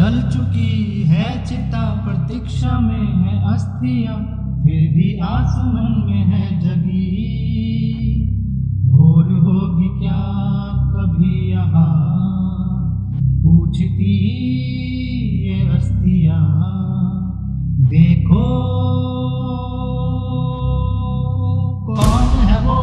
जल चुकी है चिता, प्रतीक्षा में है अस्थियां, फिर भी आसमान में है जगी। भोर होगी क्या कभी यहाँ, पूछती ये अस्थियां, देखो कौन है वो।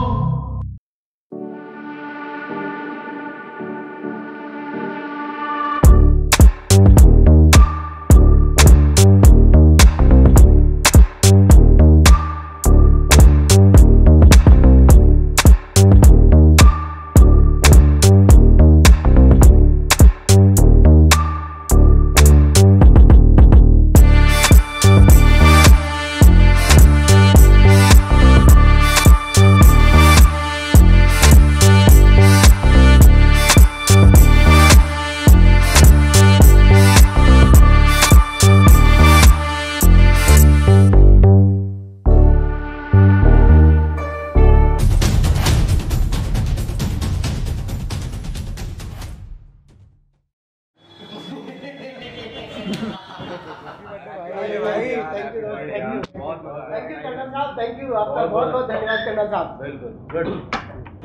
थैंक यू आपका बहुत बहुत धन्यवाद कर्नल साहब। बिल्कुल गुड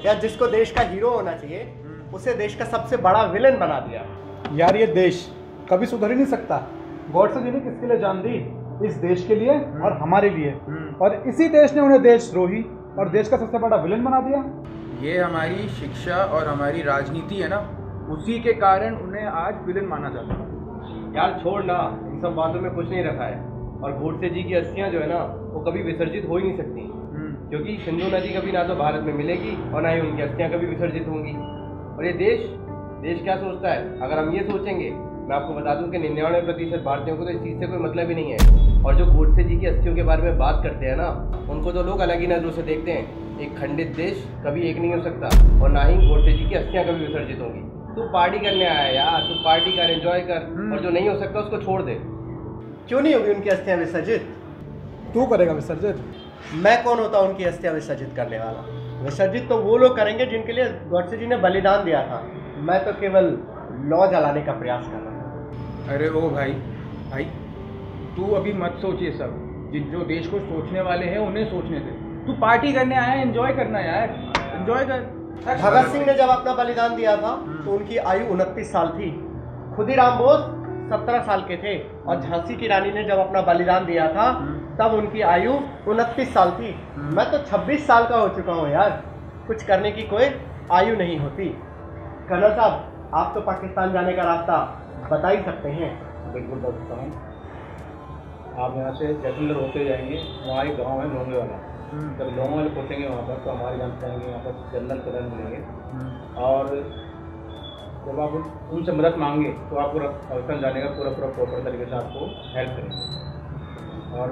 यार, जिसको देश का हीरो होना चाहिए उसे देश का सबसे बड़ा विलेन बना दिया। यार ये देश कभी सुधर ही नहीं सकता। गॉडसे जी ने किसके लिए जान दी? इस देश के लिए और हमारे लिए, और इसी देश ने उन्हें देशद्रोही और देश का सबसे बड़ा विलेन बना दिया। ये हमारी शिक्षा और हमारी राजनीति है ना, उसी के कारण उन्हें आज विलेन माना जाता है। यार छोड़ ना, इन सब बातों में कुछ नहीं रखा है। और गोडसे जी की अस्थियां जो है ना, वो कभी विसर्जित हो ही नहीं सकती, क्योंकि सिंधु नदी कभी ना तो भारत में मिलेगी और ना ही उनकी अस्थियां कभी विसर्जित होंगी। और ये देश क्या सोचता है? अगर हम ये सोचेंगे, मैं आपको बता दूं कि 99% भारतीयों को तो इस चीज़ से कोई मतलब ही नहीं है। और जो गोडसे जी की अस्थियों के बारे में बात करते हैं ना, उनको तो लोग अलग ही नजरों से देखते हैं। एक खंडित देश कभी एक नहीं हो सकता, और ना ही गोडसे जी की अस्थियां कभी विसर्जित होंगी। तू पार्टी करने आया यार, तू पार्टी कर, एंजॉय कर, और जो नहीं हो सकता उसको छोड़ दे। क्यों नहीं होगी उनकी अस्थियां विसर्जित? तू करेगा विसर्जित? मैं कौन होता उनकी अस्थियां विसर्जित करने वाला? विसर्जित तो वो लोग करेंगे जिनके लिए गॉडसे जी ने बलिदान दिया था। मैं तो केवल लौ जलाने का प्रयास कर रहा हूँ। अरे ओ भाई तू अभी मत सोच ये सब। जो देश को सोचने वाले हैं उन्हें सोचने दे। तू पार्टी करने आया है, एंजॉय करना यार, एंजॉय कर। भगत सिंह ने जब अपना बलिदान दिया था तो उनकी आयु 29 साल थी। खुदीराम बोस 17 साल के थे, और झांसी की रानी ने जब अपना बलिदान दिया था तब उनकी आयु 29 साल थी। मैं तो 26 साल का हो चुका हूँ यार। कुछ करने की कोई आयु नहीं होती। कर्नल साहब, आप तो पाकिस्तान जाने का रास्ता बता ही सकते हैं। बिल्कुल बता सकता हूँ। आप यहाँ से जैसलमेर होते जाएंगे, वहाँ एक गाँव है लोंगे वाला। जब लोंगे वाले पहुँचेंगे वहाँ पर, तो हमारे जान पाएंगे वहाँ पर जनरल कलर मिलेंगे। और जब आप उनसे मदद मांगे तो आपको पाकिस्तान जाने का पूरा प्रॉपर तरीके से आपको हेल्प करेंगे। और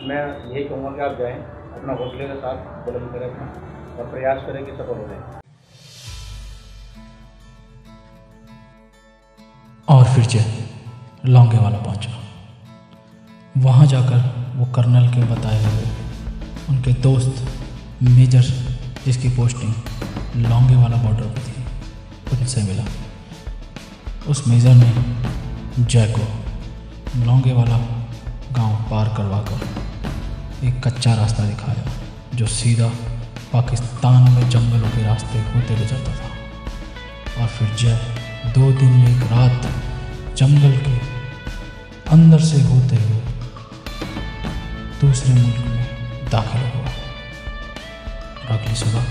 मैं यही कहूँगा कि आप जाएं, अपना हौसले के साथ बुलंद करें अपना, और प्रयास करें कि सफल हो जाए। और फिर जय लौंगे वाला पहुंचा। वहाँ जाकर वो कर्नल के बताए हुए उनके दोस्त मेजर, जिसकी पोस्टिंग लौंगे वाला बॉर्डर पर थी, उनसे मिला। उस मेजर ने जय को लौंगे वाला गांव पार करवा कर एक कच्चा रास्ता दिखाया जो सीधा पाकिस्तान में जंगलों के रास्ते होते गुजरता था। और फिर जय 2 दिन 1 रात जंगल के अंदर से होते हुए दूसरे मुल्क में दाखिल हुआ। और अगली सुबह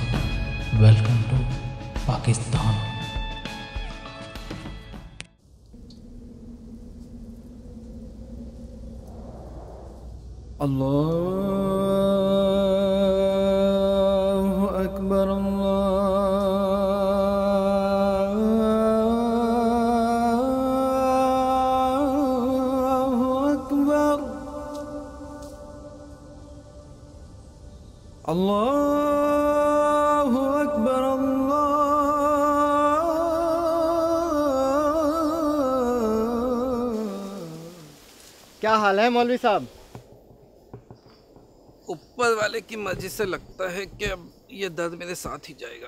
वेलकम टू पाकिस्तान। अल्लाहु अकबर, अल्लाहु अकबर, क्या हाल है मौलवी साहब? ऊपर वाले की मर्जी से लगता है कि अब ये दर्द मेरे साथ ही जाएगा।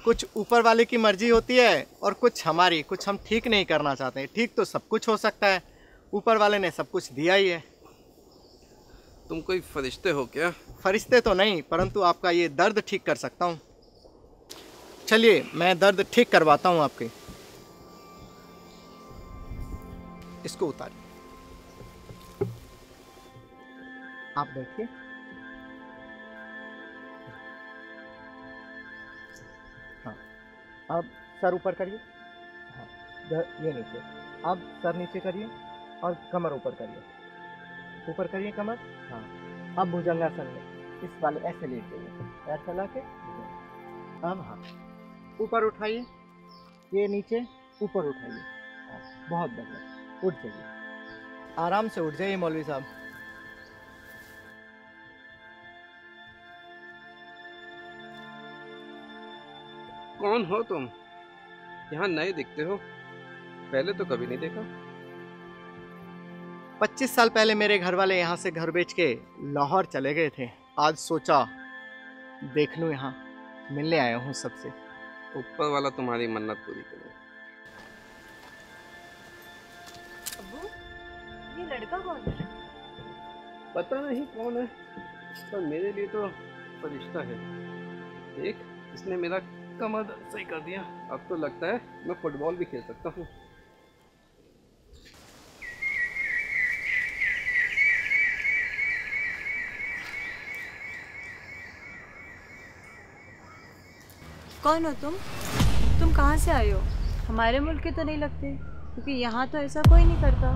कुछ ऊपर वाले की मर्जी होती है और कुछ हमारी, कुछ हम ठीक नहीं करना चाहते हैं। ठीक तो सब कुछ हो सकता है, ऊपर वाले ने सब कुछ दिया ही है। तुम कोई फरिश्ते हो क्या? फरिश्ते तो नहीं, परंतु आपका ये दर्द ठीक कर सकता हूँ। चलिए मैं दर्द ठीक करवाता हूँ आपके। इसको उतारिए, आप बैठिए। हाँ, अब सर ऊपर करिए। हाँ, ये नीचे। अब सर नीचे करिए और कमर ऊपर करिए। ऊपर करिए कमर। हाँ, अब भुजंगासन में इस वाले ऐसे लेट जाइए, पैर चला के। अब हाँ, ऊपर उठाइए, ये नीचे ऊपर उठाइए। हाँ, बहुत बढ़िया, उठ जाइए, आराम से उठ जाइए मौलवी साहब। कौन हो तुम? यहाँ नए दिखते हो, पहले तो कभी नहीं देखा। 25 साल पहले मेरे घर वाले यहाँ से घर बेच के लाहौर चले गए थे। आज सोचा देख लूँ, यहाँ मिलने आया हूँ सबसे। ऊपर वाला तुम्हारी मन्नत पूरी करे। अब्बू, ये लड़का कौन है? पता नहीं कौन है, पर मेरे लिए तो फरिश्ता है। देख, इसने मेरा कमर सही कर दिया। अब तो लगता है मैं फुटबॉल भी खेल सकता हूँ। कौन हो तुम? तुम कहाँ से आए हो? हमारे मुल्क के तो नहीं लगते, क्योंकि यहाँ तो ऐसा कोई नहीं करता।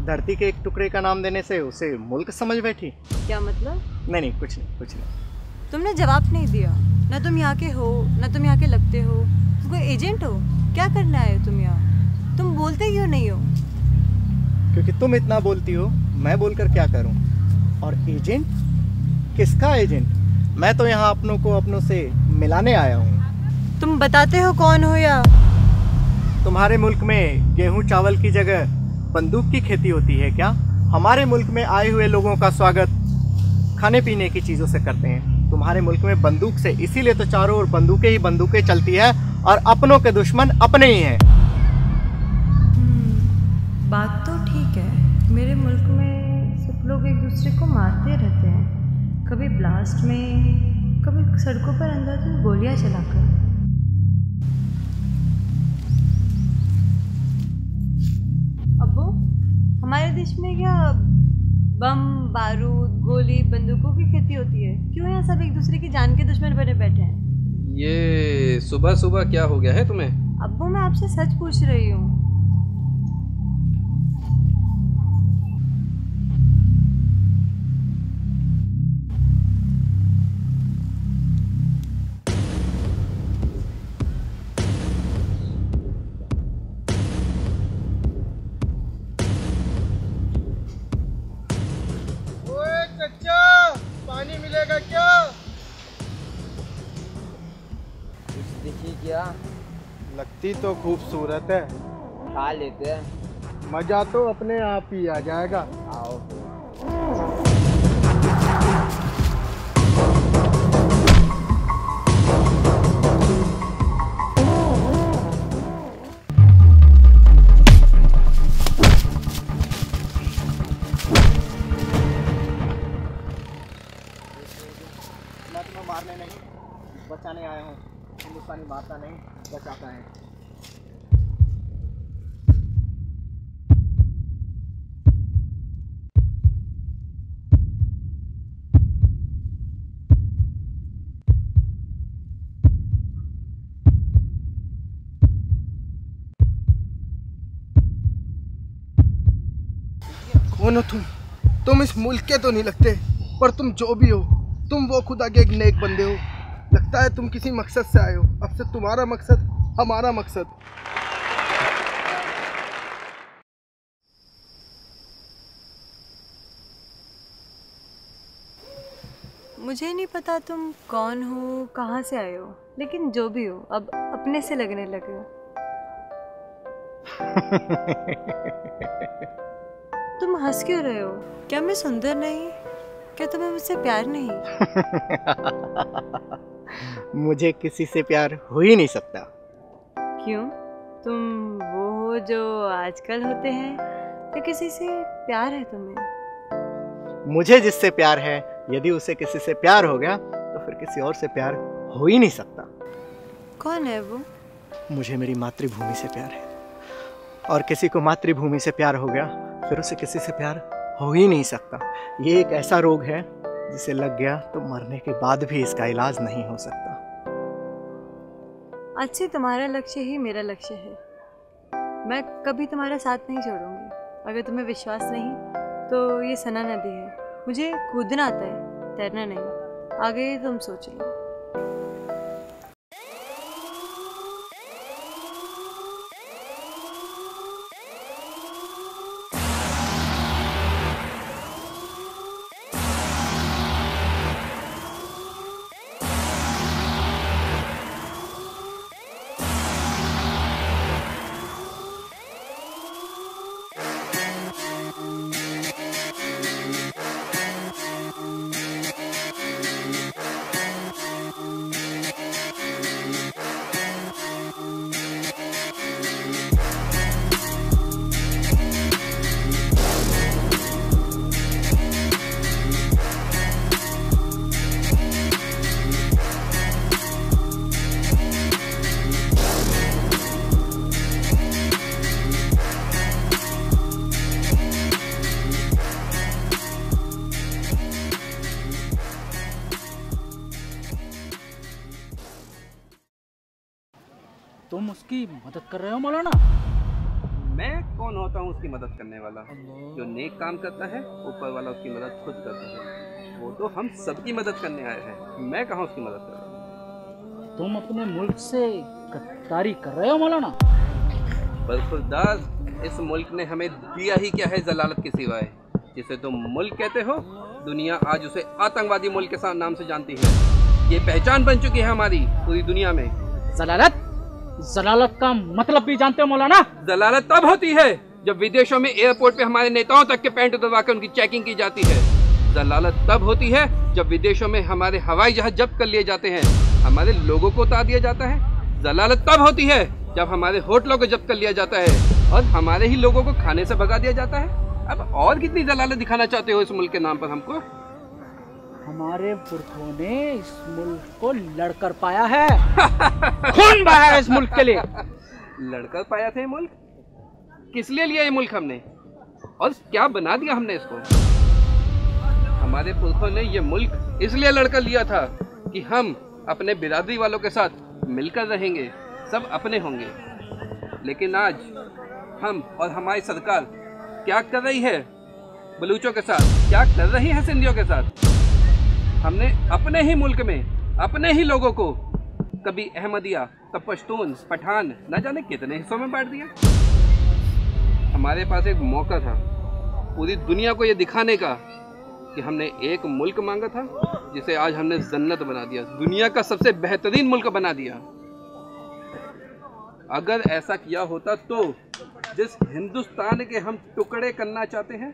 धरती के एक टुकड़े का नाम देने से उसे मुल्क समझ बैठी। क्या मतलब? नहीं, कुछ नहीं, कुछ नहीं। तुमने जवाब नहीं दिया। ना तुम यहाँ के हो, ना तुम यहाँ के लगते हो। तुम कोई एजेंट हो? क्या करने आए हो तुम यहाँ? तुम बोलते क्यों नहीं हो? क्योंकि तुम इतना बोलती हो, मैं बोलकर क्या करूं? और एजेंट? किसका एजेंट? मैं तो यहाँ अपनों को अपनों से मिलाने आया हूँ। तुम बताते हो कौन हो या? तुम्हारे मुल्क में गेहूं चावल की जगह बंदूक की खेती होती है क्या? हमारे मुल्क में आए हुए लोगों का स्वागत खाने पीने की चीज़ों से करते हैं। तुम्हारे मुल्क में बंदूक से, इसीलिए तो चारों ओर बंदूकें ही बंदूकें चलती है और अपनों के दुश्मन अपने ही हैं। बात तो ठीक है। मेरे मुल्क में सब लोग एक दूसरे को मारते रहते हैं, कभी ब्लास्ट में, कभी सड़कों पर अंधाधुंध गोलियां चलाकर। अब्बू, हमारे देश में क्या बम, बारूद, गोली, बंदूकों की खेती होती है? क्यों यहाँ सब एक दूसरे की जान के दुश्मन बने बैठे हैं? ये सुबह सुबह क्या हो गया है तुम्हें? अब्बू, मैं आपसे सच पूछ रही हूँ। पानी मिलेगा क्या? कुछ दिखी क्या? लगती तो खूबसूरत है। खा लेते हैं। मजा तो अपने आप ही आ जाएगा। आओ। मैं तुम्हें मारने नहीं, बचाने आया हूँ। हिंदुस्तानी मारता नहीं, बचाता है। कौन हो तुम? तुम इस मुल्क के तो नहीं लगते, पर तुम जो भी हो, तुम वो खुदा के एक नेक बंदे हो। लगता है तुम किसी मकसद से आए हो। अब से तुम्हारा मकसद हमारा मकसद। मुझे नहीं पता तुम कौन हो, कहाँ से आए हो, लेकिन जो भी हो, अब अपने से लगने लगे हो। तुम हंस क्यों रहे हो? क्या मैं सुंदर नहीं? क्या तुम्हें मुझसे प्यार नहीं? मुझे किसी से प्यार हो ही नहीं सकता। क्यों? तुम वो हो जो आजकल होते हैं या किसी से प्यार है तुम्हें? मुझे जिससे प्यार है, यदि उसे किसी से प्यार हो गया तो फिर किसी और से प्यार हो ही नहीं सकता। कौन है वो? मुझे मेरी मातृभूमि से प्यार है, और किसी को मातृभूमि से प्यार हो गया फिर उसे किसी से प्यार हो ही नहीं सकता। ये एक ऐसा रोग है जिसे लग गया तो मरने के बाद भी इसका इलाज नहीं हो सकता। आज से तुम्हारा लक्ष्य ही मेरा लक्ष्य है। मैं कभी तुम्हारा साथ नहीं छोड़ूंगी। अगर तुम्हें विश्वास नहीं तो ये सना नदी है, मुझे कूदना आता है, तैरना नहीं। आगे तुम सोच लो। तुम उसकी मदद कर रहे हो मौलाना? मैं कौन होता हूँ उसकी मदद करने वाला? जो नेक काम करता है ऊपर वाला उसकी मदद खुद करता है। वो तो हम सबकी मदद करने आए हैं। मैं कहाँ उसकी मदद कर रहा हूँ? तुम अपने मुल्क से गद्दारी कर रहे हो मौलाना? बरखुरदार, इस मुल्क ने हमें दिया ही क्या है जलालत के सिवाय? जिसे तुम मुल्क कहते हो, दुनिया आज उसे आतंकवादी मुल्क के नाम से जानती है। ये पहचान बन चुकी है हमारी पूरी दुनिया में। जलालत? जलालत का मतलब भी जानते हो मौलाना? जलालत तब होती है जब विदेशों में एयरपोर्ट पे हमारे नेताओं तक के पैंट उतरवाकर उनकी चेकिंग की जाती है। जलालत तब होती है जब विदेशों में हमारे हवाई जहाज जब्त कर लिए जाते हैं, हमारे लोगों को उतार दिया जाता है। जलालत तब होती है जब हमारे होटलों को जब्त कर लिया जाता है और हमारे ही लोगों को खाने से भगा दिया जाता है। अब और कितनी जलालत दिखाना चाहते हो इस मुल्क के नाम पर हमको? हमारे पुरखों ने इस मुल्क को लड़कर पाया है। खून बहाया है इस मुल्क के लिए। लड़कर पाया था ये मुल्क? किस लिए लिया ये मुल्क हमने, और क्या बना दिया हमने इसको? हमारे पुरखों ने ये मुल्क इसलिए लड़कर लिया था कि हम अपने बिरादरी वालों के साथ मिलकर रहेंगे, सब अपने होंगे। लेकिन आज हम और हमारी सरकार क्या कर रही है बलूचों के साथ, क्या कर रही है सिंधियों के साथ? हमने अपने ही मुल्क में अपने ही लोगों को कभी अहमदिया, कब पश्तून, पठान, न जाने कितने हिस्सों में बांट दिया। हमारे पास एक मौका था पूरी दुनिया को ये दिखाने का कि हमने एक मुल्क मांगा था जिसे आज हमने जन्नत बना दिया, दुनिया का सबसे बेहतरीन मुल्क बना दिया। अगर ऐसा किया होता तो जिस हिंदुस्तान के हम टुकड़े करना चाहते हैं,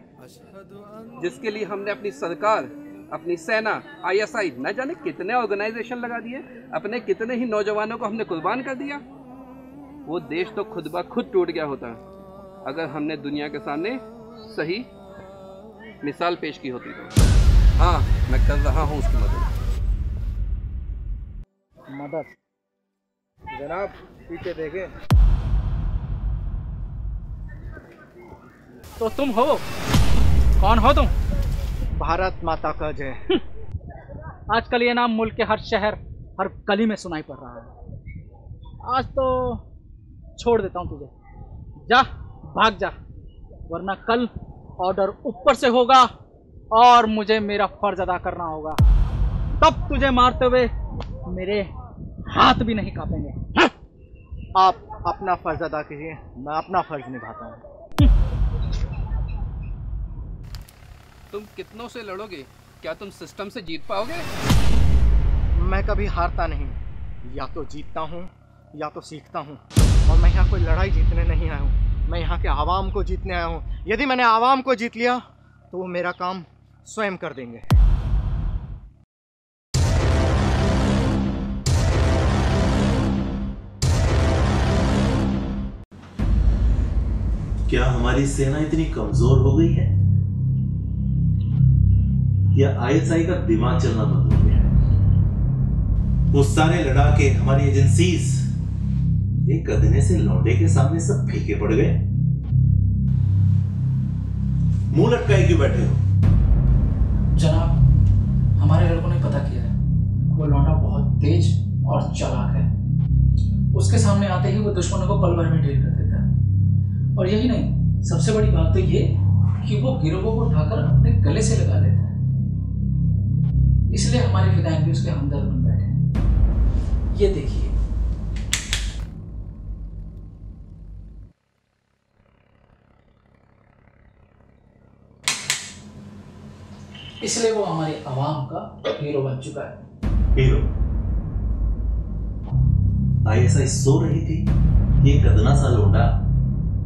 जिसके लिए हमने अपनी सरकार, अपनी सेना, ISI, न जाने कितने ऑर्गेनाइजेशन लगा दिए, अपने कितने ही नौजवानों को हमने कुर्बान कर दिया, वो देश तो खुद ब खुद टूट गया होता अगर हमने दुनिया के सामने सही मिसाल पेश की होती तो। हाँ, मैं कर रहा हूँ उसकी मदद। जनाब पीछे देखें। तो तुम हो? कौन हो तुम? भारत माता का जय। आजकल ये नाम मुल्क के हर शहर, हर गली में सुनाई पड़ रहा है। आज तो छोड़ देता हूँ तुझे, जा भाग जा, वरना कल ऑर्डर ऊपर से होगा और मुझे मेरा फर्ज अदा करना होगा। तब तुझे मारते हुए मेरे हाथ भी नहीं कांपेंगे। आप अपना फर्ज अदा कीजिए, मैं अपना फर्ज निभाता हूँ। तुम कितनों से लड़ोगे? क्या तुम सिस्टम से जीत पाओगे? मैं कभी हारता नहीं, या तो जीतता हूँ या तो सीखता हूँ। और मैं यहाँ कोई लड़ाई जीतने नहीं आया हूँ, मैं यहाँ के आवाम को जीतने आया हूँ। यदि मैंने आवाम को जीत लिया तो वो मेरा काम स्वयं कर देंगे। क्या हमारी सेना इतनी कमजोर हो गई है या आईएसआई का दिमाग चलना बंद हो गया है? वो सारे लड़ाके हमारी एजेंसीज एक गधने से लौंडे के सामने सब फीके पड़ गए। मुंह लटकाए क्यों बैठे हो? जनाब, हमारे लड़कों ने पता किया है, वो लौंडा बहुत तेज और चालाक है। उसके सामने आते ही वो दुश्मनों को पल भर में ढेर कर देता है। और यही नहीं, सबसे बड़ी बात तो ये कि वो गिरोहों को उठाकर अपने गले से लगा लेता है। इसलिए हमारे फिदायीन भी उसके हमदर्द बन बैठे हैं। ये देखिए, इसलिए वो हमारी आवाम का हीरो बन चुका है। हीरो? आईएसआई सो रही थी, ये गदना सा लौंडा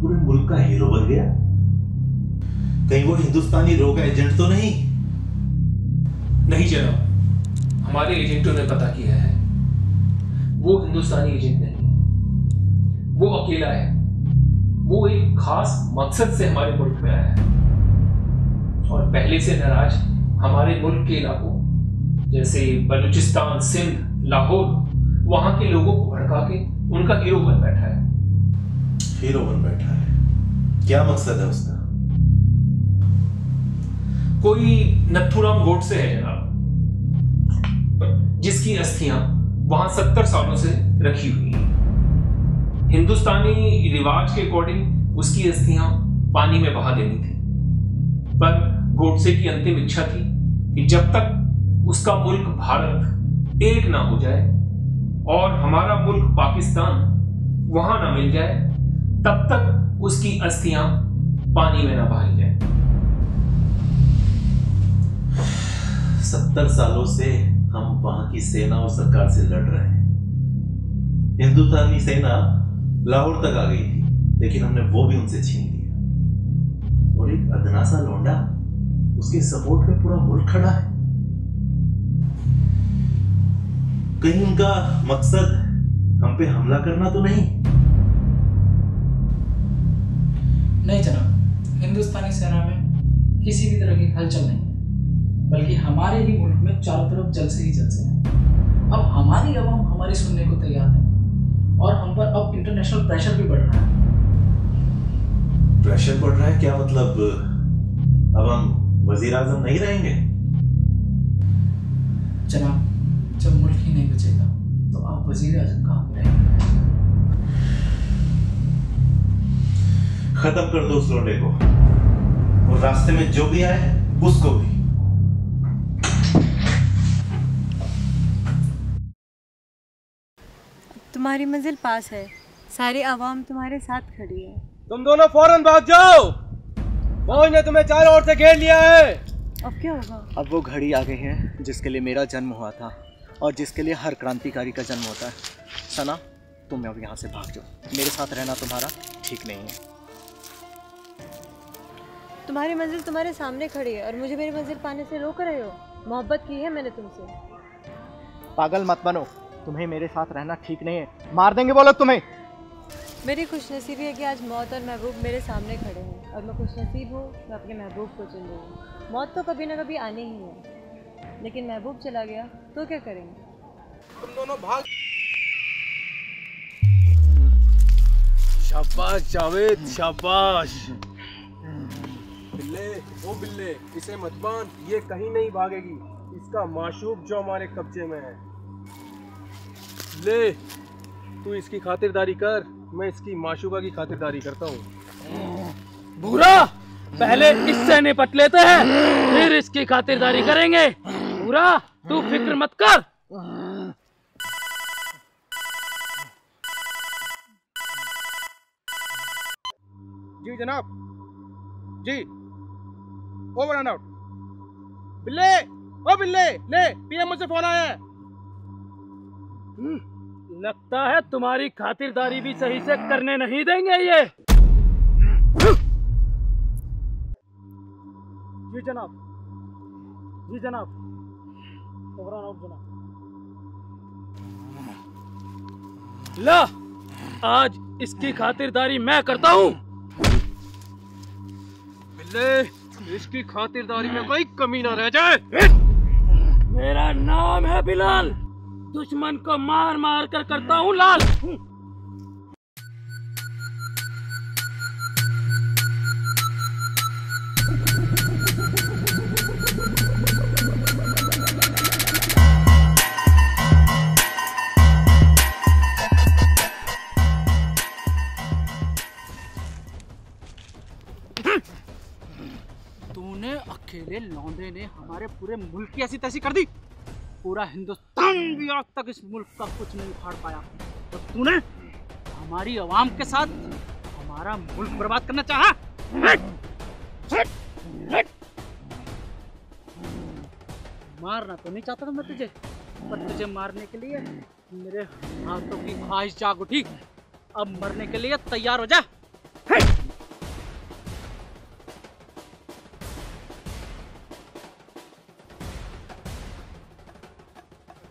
पूरे मुल्क का हीरो बन गया। कहीं वो हिंदुस्तानी रो का एजेंट तो नहीं? नहीं जनाब, हमारे एजेंटों ने पता किया है, वो हिंदुस्तानी एजेंट नहीं है, वो अकेला है। वो एक खास मकसद से हमारे मुल्क में आया है और पहले से नाराज हमारे मुल्क के इलाकों जैसे बलूचिस्तान, सिंध, लाहौर, वहां के लोगों को भड़का के उनका हीरो बन बैठा है। हीरो बन बैठा है? क्या मकसद है उसका? कोई नथुराम गोडसे है जनाब, जिसकी अस्थियां वहां 70 सालों से रखी हुई हैं। हिंदुस्तानी रिवाज के अकॉर्डिंग उसकी अस्थियां पानी में बहा देनी थी, पर गोडसे की अंतिम इच्छा थी कि जब तक उसका मुल्क भारत एक ना हो जाए और हमारा मुल्क पाकिस्तान वहां ना मिल जाए, तब तक उसकी अस्थियां पानी में ना बहाई जाए। 70 सालों से हम वहां की सेना और सरकार से लड़ रहे हैं। हिंदुस्तानी सेना लाहौर तक आ गई थी, लेकिन हमने वो भी उनसे छीन लिया। और एक अदना सा लौंडा, उसके सपोर्ट में पूरा मुल्क खड़ा है। कहीं उनका मकसद हम पे हमला करना तो नहीं? नहीं जनाब, हिंदुस्तानी सेना में किसी भी तरह की हलचल नहीं है, बल्कि हमारे ही मुल्क में चारों तरफ जलसे ही जलसे हैं। अब हमारी आवाम हमारी सुनने को तैयार है और हम पर अब इंटरनेशनल प्रेशर भी बढ़ रहा है। प्रेशर बढ़ रहा है? क्या मतलब? अब हम वजीर आजम नहीं रहेंगे? जनाब, जब मुल्क ही नहीं बचेगा तो आप वजीर आजम कहाँ पे रहेंगे? खत्म कर दो उस लौंडे को, और रास्ते में जो भी आए उसको भी। तुम्हारी मंजिल पास है, सारी आवाम तुम्हारे साथ खड़ी है। तुम दोनों फौरन भाग जाओ, फौज ने तुम्हें चारों ओर से घेर लिया है। अब क्या होगा? अब वो घड़ी आ गई है जिसके लिए मेरा जन्म हुआ था और जिसके लिए हर क्रांतिकारी का जन्म होता है। सना, तुम अब यहाँ से भाग जाओ, मेरे साथ रहना तुम्हारा ठीक नहीं है। तुम्हारी मंजिल तुम्हारे सामने खड़ी है और मुझे मेरी मंजिल पाने से रोक रहे हो। मोहब्बत की है मैंने तुमसे। पागल मत बनो, तुम्हें मेरे साथ रहना ठीक नहीं है, मार देंगे बोलो तुम्हें। मेरी खुशनसीबी है कि आज मौत और महबूब मेरे सामने खड़े हैं और मैं खुशनसीब हूँ, मैं अपने महबूब को चुन रही हूँ। मौत तो कभी ना कभी आनी ही है, लेकिन महबूब चला गया तो क्या करेंगे? तुम दोनों भाग। शाबाश जावेद, शाबाश। बिल्ले, ओ बिल्ले, इसे मत बांध, ये कहीं नहीं भागेगी। इसका माशूक जो हमारे कब्जे में है। ले, तू इसकी खातिरदारी कर, मैं इसकी माशूका की खातिरदारी करता हूँ। भूरा, पहले इससे निपट लेते हैं, फिर इसकी खातिरदारी करेंगे। भूरा, तू फिक्र मत कर। जी जनाब, जी, ओवर एंड आउट। बिल्ले, ओ बिल्ले, ले, पीएम से फोन आया है। लगता है तुम्हारी खातिरदारी भी सही से करने नहीं देंगे ये। जी जनाब, जी जनाब, ओवर एंड आउट जनाब। ला, आज इसकी खातिरदारी मैं करता हूँ। ले इसकी खातिरदारी में कोई कमी ना रह जाए। मेरा नाम है बिलाल, दुश्मन को मार मार कर करता हूँ लाल। तूने अकेले लौंडे ने हमारे पूरे मुल्क की ऐसी तैसी कर दी। पूरा हिंदुस्तान भी आज तक इस मुल्क का कुछ नहीं उखाड़ पाया, तो तूने हमारी आवाम के साथ हमारा मुल्क बर्बाद करना चाहा। मारना तो नहीं चाहता था मैं तुझे, पर तुझे मारने के लिए मेरे हाथों की ख्वाहिश जाग उठी। अब मरने के लिए तैयार हो जा।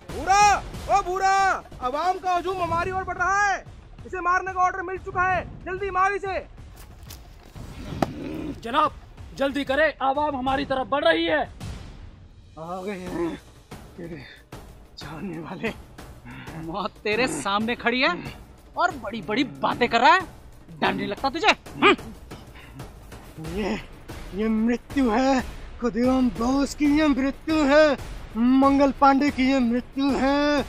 भूरा, ओ भूरा, अवाम का हजूम हमारी ओर बढ़ रहा है। इसे मारने का ऑर्डर मिल चुका है, जल्दी मार इसे। जनाब जल्दी करे, आवाम हमारी तरफ बढ़ रही है। आ गए हैं तेरे जानने वाले। मौत तेरे सामने खड़ी है और बड़ी बड़ी बातें कर रहा है। डर नहीं लगता तुझे? ये मृत्यु है, खुदीराम बोस की ये मृत्यु है, मंगल पांडे की ये मृत्यु है,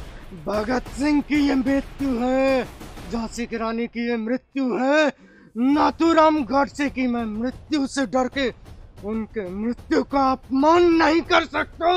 भगत सिंह की ये मृत्यु है, झांसी की रानी की ये मृत्यु है, नाथूराम गोडसे की मैं मृत्यु से डर के उनके मृत्यु का अपमान नहीं कर सकता।